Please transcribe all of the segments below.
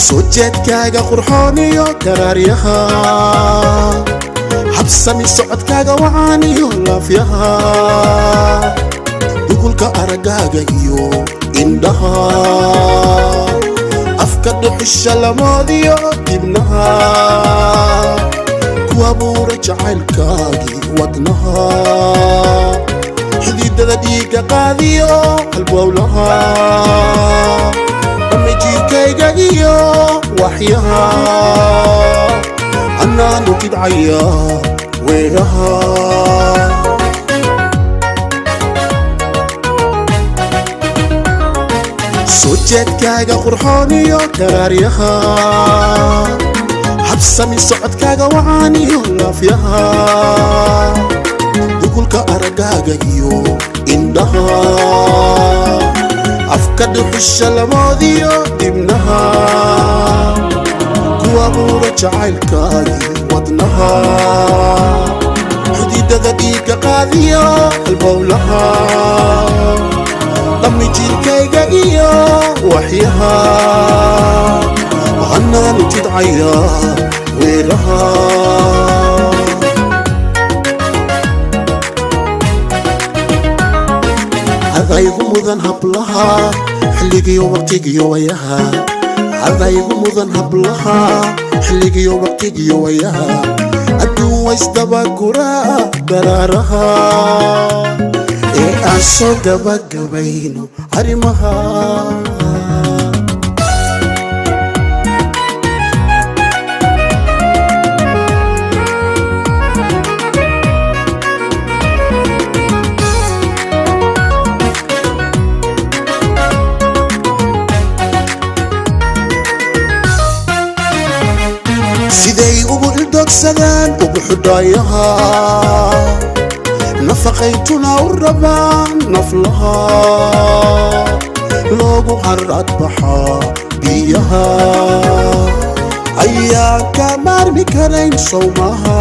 sojeedkaaga qurxooniyo karaaryaha habsami socodkaaga wacaaniyo laafyaha dugulka aragaaga iyo indhaha afka dhuxusha lamoodiyo dibnaha ku abuura jacaylkaagii wadnaha xididada dhiigga qaadiyo halbowlaha jiirkayga iyo waxyaha annaanu kidcaya weeraha sojeedkaaga qurxooniyo karaaryaha habsami socodkaaga wacaaniyo laafyaha dugulka aragaaga iyo indhaha afka dhuxusha lamoodiyo dibnaha ku abuura jacaylkaagii wadnaha xididada dhiigga qaadiyo halbowlaha dhammi jiirkayga iyo waxyaha annaanu tidcaya weeraha adaygu mudan hablaha xilligiyo waqtigiyo wayaha adaygu mudan hablaha xilligiyo waqtigiyo wayaha adduun waysdabaguraa daraaraha ee aan soo gabagabayno arrimaha siday ugu ildogsadaan ugu xudhaayaha nafaqaytuna u rabaan naflaha loogu harad baxaa biyaha ayaan ka maarmi karayn sowmaha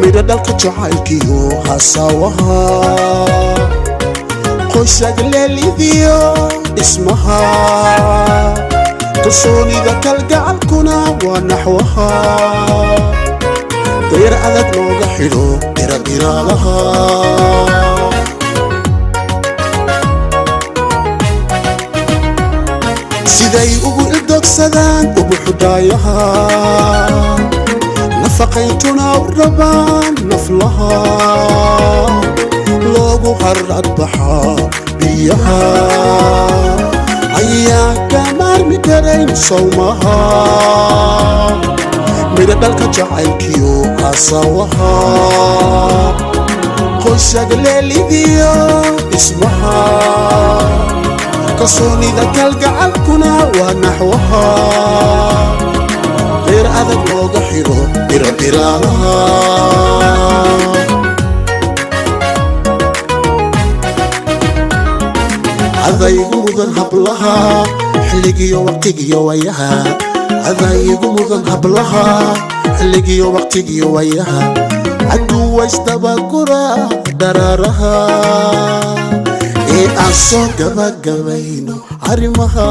midha dhalka jacaylkiyo hasaawaha qoysaga leelidiyo dhismaha kalsoonida kalgacalkuna waa naxwaha dayar adag looga xidho diradiraalaha siday ugu ildogsadaan ugu xudhaayaha nafaqayntuna u rabaan naflaha loogu harad baxaa biyaha ayaan ka maarmi karayn sowmaha midha dhalka jacaylkiyo hasaawaha qoysaga leelidiyo dhismaha kalsoonida kalgacalkuna waa naxwaha dayar adag looga xidho diradiraalaha adaygu mudan hablaha xilligiyo waqtigiyo wayaha adaygu mudan hablaha xilligiyo waqtigiyo wayaha adduun waysdabaguraa daraaraha ee aan soo gabagabayno arrimaha